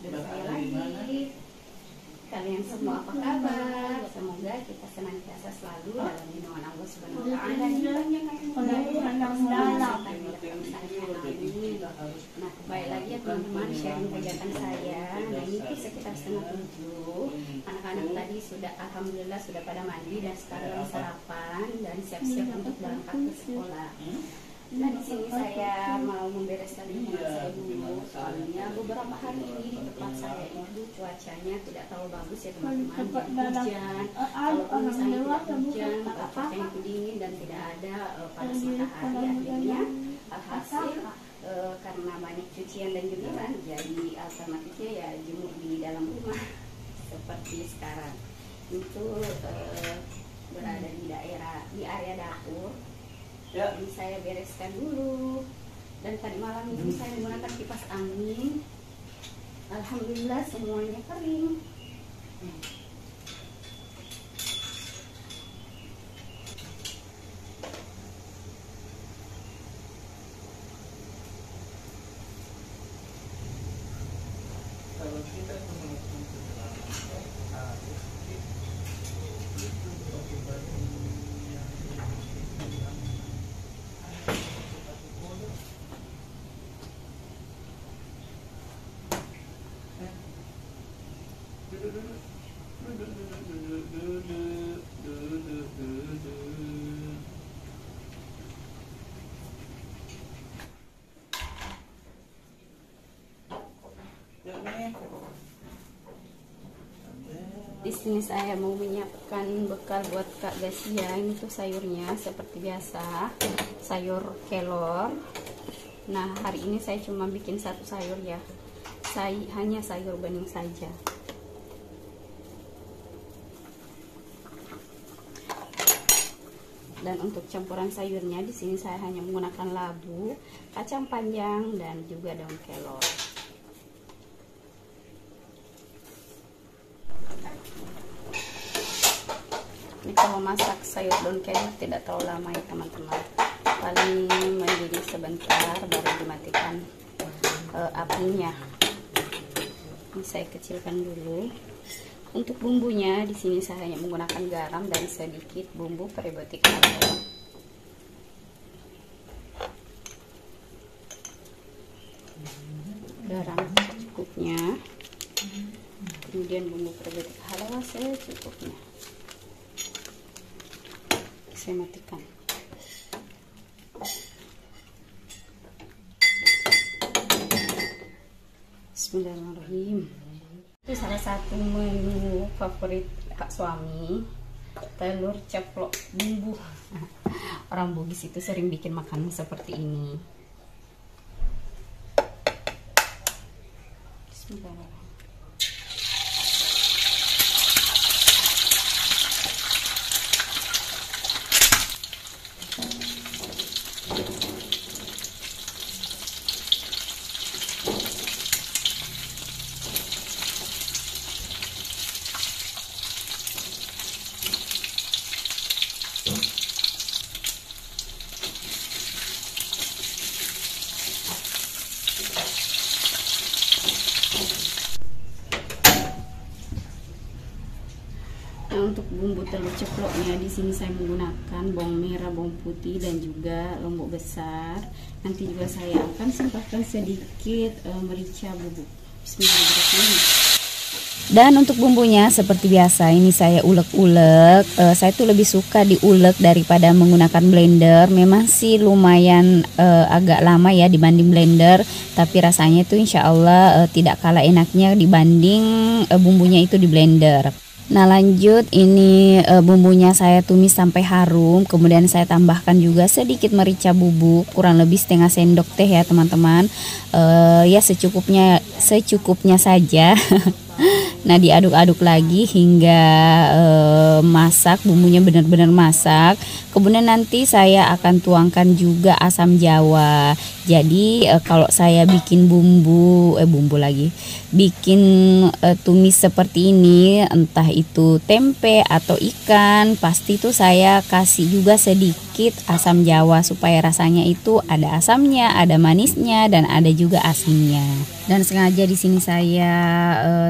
Berjaya lagi. Kalian semua apa kabar? Semoga kita senantiasa selalu dalam lindungan Allah Subhanahu wa Ta'ala. Nah, kembali lagi ya teman-teman, sharing kegiatan saya. Nah, ini tuh sekitar 6:30. Anak-anak tadi sudah, alhamdulillah sudah pada mandi dan sekarang sarapan dan siap-siap untuk berangkat ke sekolah. Nah, di sini saya mau membereskan lingkungan saya dulu, soalnya beberapa hari ini di tempat saya itu cuacanya tidak terlalu bagus ya teman-teman. Hujan, kalaupun misalnya tidak hujan, cuacanya itu dingin dan tidak ada panas matahari. Akhirnya alhasil karena banyak cucian dan jemuran, jadi alternatifnya ya jemur di dalam rumah seperti sekarang. Itu berada di area dapur. Jadi saya bereskan dulu, dan tadi malam itu saya menggunakan kipas angin. Alhamdulillah semuanya kering. Kalau kita melakukan perjalanan harus Di sini saya mau menyiapkan bekal buat Kak Gasia. Ini tuh sayurnya seperti biasa, sayur kelor. Nah, hari ini saya cuma bikin satu sayur ya. Hanya sayur bening saja. Dan untuk campuran sayurnya di sini saya hanya menggunakan labu, kacang panjang dan juga daun kelor. Ini kalau masak sayur daun kelor tidak terlalu lama ya teman-teman. Paling mendidih sebentar baru dimatikan apinya. Ini saya kecilkan dulu. Untuk bumbunya di sini saya hanya menggunakan garam dan sedikit bumbu prebiotik herbal. Garam secukupnya. Kemudian bumbu prebiotik halal secukupnya. Saya matikan. Bismillahirrahmanirrahim. Itu salah satu menu favorit Kak suami, telur ceplok bumbu. Orang Bugis itu sering bikin makanan seperti ini. Bismillahirrahmanirrahim. Nah, untuk bumbu telur ceploknya di sini saya menggunakan bawang merah, bawang putih dan juga lombok besar. Nanti juga saya akan sempatkan sedikit merica bubuk. Bismillahirrahmanirrahim. Dan untuk bumbunya seperti biasa ini saya ulek-ulek. Saya tuh lebih suka diulek daripada menggunakan blender. Memang sih lumayan agak lama ya dibanding blender, tapi rasanya itu insya Allah tidak kalah enaknya dibanding bumbunya itu di blender. Nah, lanjut ini bumbunya saya tumis sampai harum, kemudian saya tambahkan juga sedikit merica bubuk, kurang lebih setengah sendok teh ya teman-teman. Ya secukupnya saja. Nah, diaduk-aduk lagi hingga masak, bumbunya benar-benar masak. Kemudian nanti saya akan tuangkan juga asam jawa. Jadi kalau saya bikin bumbu bikin tumis seperti ini, entah itu tempe atau ikan, pasti tuh saya kasih juga sedikit asam jawa supaya rasanya itu ada asamnya, ada manisnya, dan ada juga asinnya. Dan sengaja di sini saya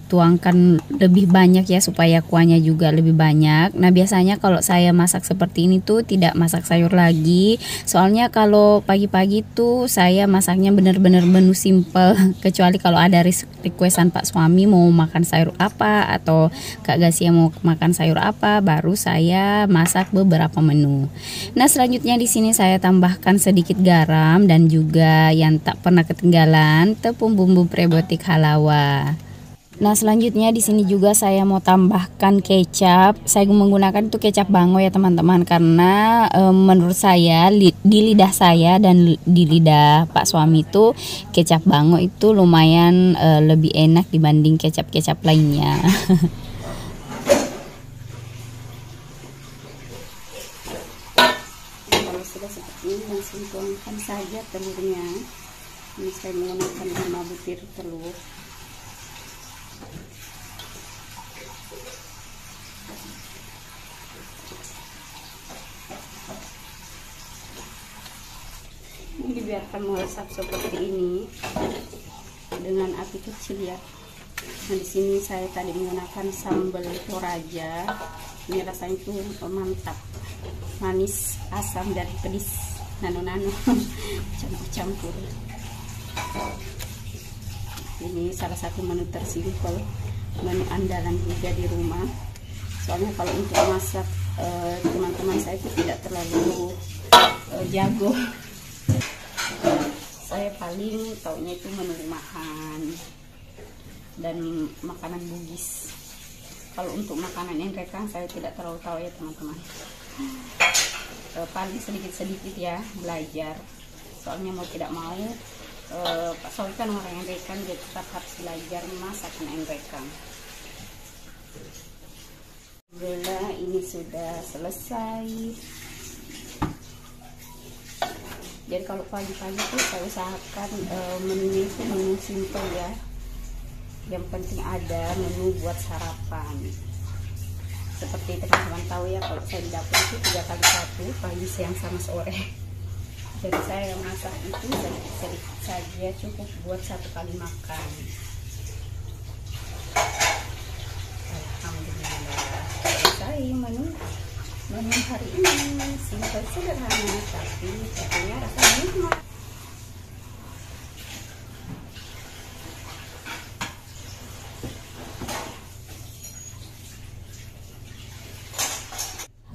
tuangkan lebih banyak ya supaya kuahnya juga lebih banyak. Nah, biasanya kalau saya masak seperti ini tuh tidak masak sayur lagi. Soalnya kalau pagi-pagi tuh saya masaknya bener-bener menu simple. Kecuali kalau ada requestan Pak suami mau makan sayur apa atau Kak Gasia mau makan sayur apa, baru saya masak beberapa menu. Nah, selanjutnya di sini saya tambahkan sedikit garam dan juga yang tak pernah ketinggalan, tepung bumbu prebiotik halawa. Nah, selanjutnya di sini juga saya mau tambahkan kecap. Saya menggunakan itu kecap bango ya teman-teman, karena menurut saya di lidah saya dan di lidah Pak suami itu kecap bango itu lumayan lebih enak dibanding kecap-kecap lainnya. Kalau sudah seperti ini langsung tuangkan saja telurnya. Ini saya menggunakan 5 butir telur. Ini dibiarkan meresap seperti ini dengan api kecil ya. Nah, di sini saya tadi menggunakan sambal toraja. Ini rasanya itu mantap, manis, asam, dan pedis nano-nano campur-campur. Ini salah satu menu tersimpel, menu andalan juga di rumah. Soalnya kalau untuk masak teman-teman saya itu tidak terlalu jago. Saya paling taunya itu menu rumahan dan makanan Bugis. Kalau untuk makanan engrekang saya tidak terlalu tahu ya teman-teman. Paling sedikit-sedikit ya belajar. Soalnya mau tidak mau Pak Sowi kan orang engrekang, jadi tetap harus belajar masakan engrekang. Alhamdulillah ini sudah selesai. Jadi kalau pagi-pagi tuh saya usahakan menunya itu menu simple ya. Yang penting ada menu buat sarapan. Seperti teman-teman tahu ya, kalau saya di dapur itu 3 kali 1, pagi, siang, sama sore. Jadi saya masak itu sedikit saja, cukup buat 1 kali makan. Alhamdulillah selesai menu hari ini. Simple, sederhana, tapi tentunya rasanya nikmat.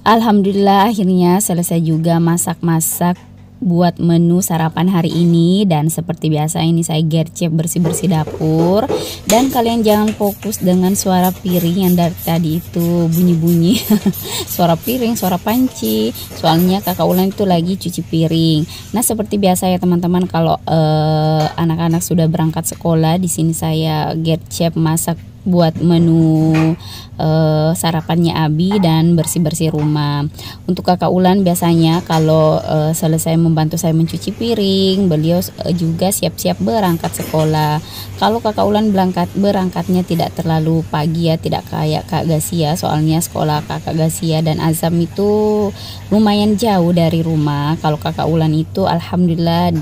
Alhamdulillah akhirnya selesai juga masak-masak buat menu sarapan hari ini. Dan seperti biasa ini saya gercep bersih-bersih dapur. Dan kalian jangan fokus dengan suara piring yang dari tadi itu bunyi-bunyi. Suara piring, suara panci. Soalnya kakak Ulan itu lagi cuci piring. Nah, seperti biasa ya teman-teman, kalau anak-anak sudah berangkat sekolah, di sini saya gercep masak buat menu sarapannya Abi dan bersih-bersih rumah. Untuk kakak Ulan biasanya kalau selesai membantu saya mencuci piring, beliau juga siap-siap berangkat sekolah. Kalau kakak Ulan berangkatnya tidak terlalu pagi ya, tidak kayak Kak Gasia, soalnya sekolah kakak Gasia dan Azam itu lumayan jauh dari rumah. Kalau kakak Ulan itu alhamdulillah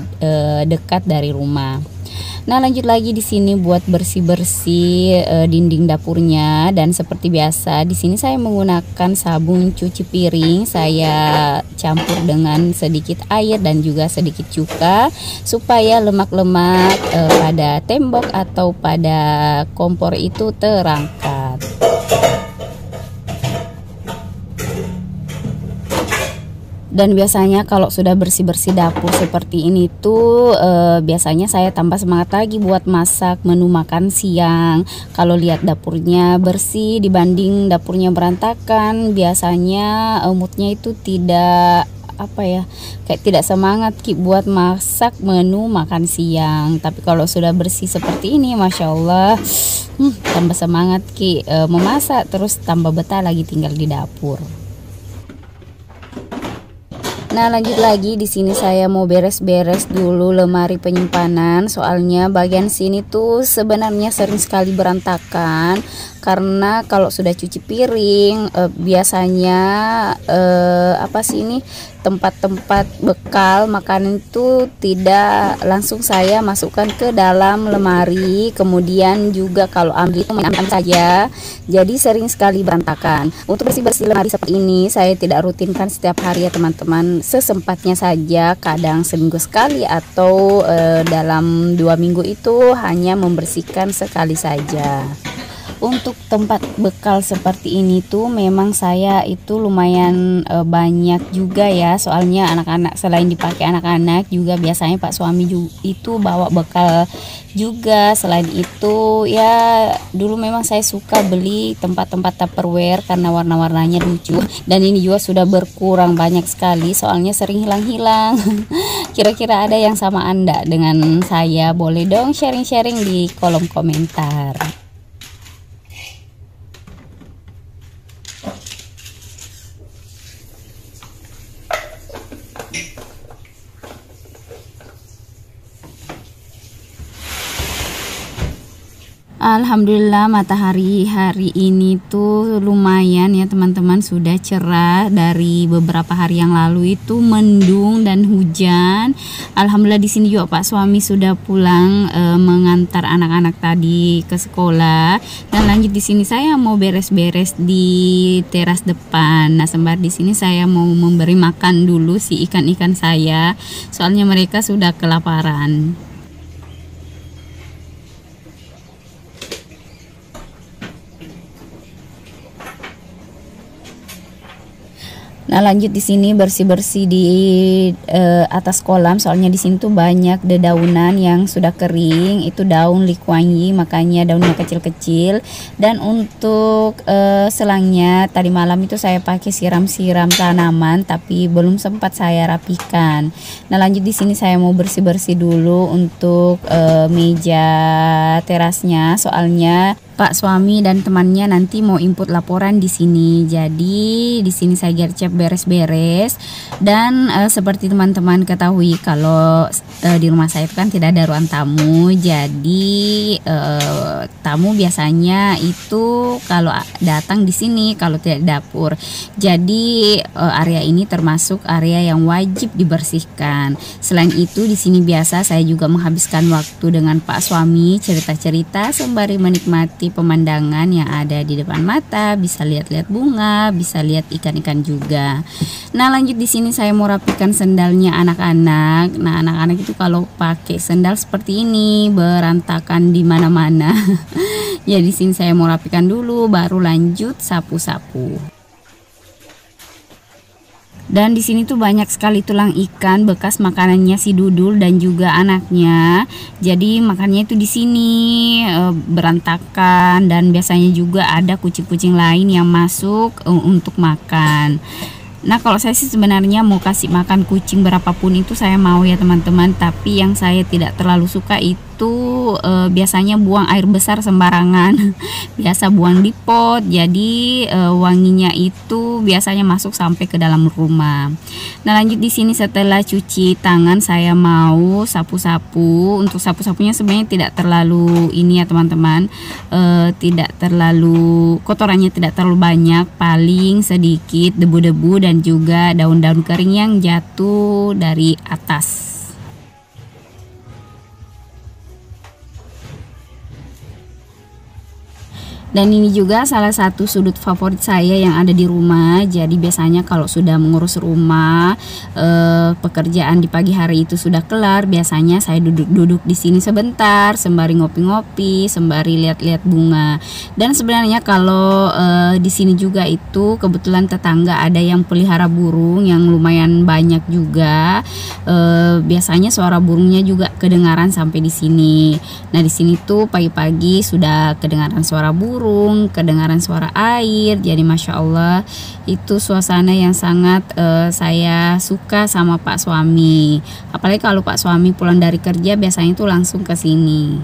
dekat dari rumah. Nah, lanjut lagi di sini buat bersih-bersih dinding dapurnya. Dan seperti biasa di sini saya menggunakan sabun cuci piring. Saya campur dengan sedikit air dan juga sedikit cuka supaya lemak-lemak pada tembok atau pada kompor itu terangkat. Dan biasanya kalau sudah bersih-bersih dapur seperti ini tuh biasanya saya tambah semangat lagi buat masak menu makan siang. Kalau lihat dapurnya bersih dibanding dapurnya berantakan, biasanya moodnya itu tidak kayak tidak semangat Ki buat masak menu makan siang. Tapi kalau sudah bersih seperti ini, Masya Allah, tambah semangat Ki memasak, terus tambah betah lagi tinggal di dapur. Nah, lanjut lagi di sini saya mau beres-beres dulu lemari penyimpanan. Soalnya bagian sini tuh sebenarnya sering sekali berantakan karena kalau sudah cuci piring biasanya apa sih ini tempat-tempat bekal makanan itu tidak langsung saya masukkan ke dalam lemari. Kemudian juga kalau ambil itu mengambil saja. Jadi sering sekali berantakan. Untuk bersih-bersih lemari seperti ini saya tidak rutinkan setiap hari ya teman-teman. Sesempatnya saja, kadang seminggu sekali atau dalam 2 minggu itu hanya membersihkan sekali saja. Untuk tempat bekal seperti ini tuh memang saya itu lumayan banyak juga ya. Soalnya anak-anak selain dipakai anak-anak juga biasanya Pak suami itu bawa bekal juga. Selain itu ya dulu memang saya suka beli tempat-tempat Tupperware karena warna-warnanya lucu. Dan ini juga sudah berkurang banyak sekali soalnya sering hilang-hilang. Kira-kira ada yang sama Anda dengan saya? Boleh dong sharing-sharing di kolom komentar. Alhamdulillah matahari hari ini tuh lumayan ya teman-teman, sudah cerah. Dari beberapa hari yang lalu itu mendung dan hujan. Alhamdulillah di sini juga Pak suami sudah pulang mengantar anak-anak tadi ke sekolah. Dan lanjut di sini saya mau beres-beres di teras depan. Nah, sembari di sini saya mau memberi makan dulu si ikan-ikan saya. Soalnya mereka sudah kelaparan. Nah, lanjut di sini bersih-bersih di atas kolam. Soalnya di sini tuh banyak dedaunan yang sudah kering. Itu daun likuanyi, makanya daunnya kecil-kecil. Dan untuk selangnya tadi malam itu saya pakai siram-siram tanaman, tapi belum sempat saya rapikan. Nah, lanjut di sini saya mau bersih-bersih dulu untuk meja terasnya. Soalnya Pak suami dan temannya nanti mau input laporan di sini. Jadi di sini saya gercep beres-beres. Dan seperti teman-teman ketahui kalau di rumah saya itu kan tidak ada ruang tamu. Jadi tamu biasanya itu kalau datang di sini, kalau tidak di dapur. Jadi area ini termasuk area yang wajib dibersihkan. Selain itu di sini biasa saya juga menghabiskan waktu dengan Pak suami, cerita-cerita sembari menikmati pemandangan yang ada di depan mata. Bisa lihat-lihat bunga, bisa lihat ikan-ikan juga. Nah, lanjut di sini saya mau rapikan sendalnya anak-anak. Nah, anak-anak itu kalau pakai sendal seperti ini berantakan di mana-mana. Ya, di sini saya mau rapikan dulu baru lanjut sapu-sapu. Dan di sini tuh banyak sekali tulang ikan bekas makanannya si Dudul dan juga anaknya. Jadi makannya itu di sini berantakan, dan biasanya juga ada kucing-kucing lain yang masuk untuk makan. Nah, kalau saya sih sebenarnya mau kasih makan kucing berapapun itu saya mau ya teman-teman. Tapi yang saya tidak terlalu suka itu biasanya buang air besar sembarangan. Biasa buang di pot, jadi wanginya itu biasanya masuk sampai ke dalam rumah. Nah, lanjut di sini setelah cuci tangan saya mau sapu-sapu. Untuk sapu-sapunya sebenarnya tidak terlalu ini ya teman-teman, tidak terlalu kotorannya tidak terlalu banyak, paling sedikit debu-debu dan juga daun-daun kering yang jatuh dari atas. Dan ini juga salah satu sudut favorit saya yang ada di rumah. Jadi biasanya kalau sudah mengurus rumah, pekerjaan di pagi hari itu sudah kelar, biasanya saya duduk-duduk di sini sebentar sembari ngopi-ngopi, sembari lihat-lihat bunga. Dan sebenarnya kalau di sini juga itu kebetulan tetangga ada yang pelihara burung yang lumayan banyak juga. Biasanya suara burungnya juga kedengaran sampai di sini. Nah, di sini tuh pagi-pagi sudah kedengaran suara burung, kedengaran suara air. Jadi Masya Allah, itu suasana yang sangat saya suka sama Pak suami. Apalagi kalau Pak suami pulang dari kerja biasanya itu langsung ke sini.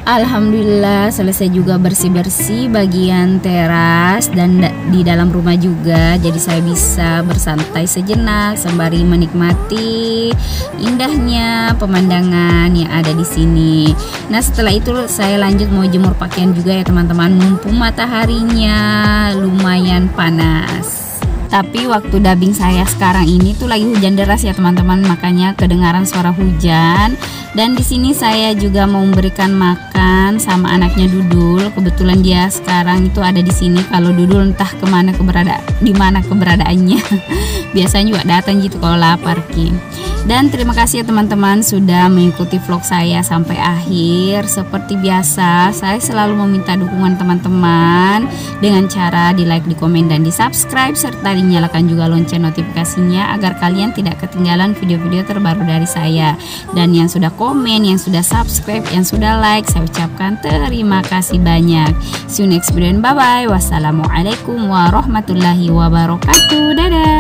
Alhamdulillah selesai juga bersih-bersih bagian teras dan di dalam rumah juga. Jadi saya bisa bersantai sejenak sembari menikmati indahnya pemandangan yang ada di sini. Nah, setelah itu saya lanjut mau jemur pakaian juga ya teman-teman, mumpung mataharinya lumayan panas. Tapi waktu dubbing saya sekarang ini tuh lagi hujan deras ya teman-teman, makanya kedengaran suara hujan. Dan di sini saya juga mau memberikan makan sama anaknya Dudul. Kebetulan dia sekarang itu ada di sini. Kalau Dudul entah di mana keberadaannya. Biasanya juga datang gitu kalau lapar Ki. Dan terima kasih ya teman-teman sudah mengikuti vlog saya sampai akhir. Seperti biasa, saya selalu meminta dukungan teman-teman dengan cara di like, di komen, dan di subscribe, serta dinyalakan juga lonceng notifikasinya agar kalian tidak ketinggalan video-video terbaru dari saya. Dan yang sudah komen, yang sudah subscribe, yang sudah like, saya ucapkan terima kasih banyak. See you next video, bye bye. Wassalamualaikum warahmatullahi wabarakatuh. Dadah.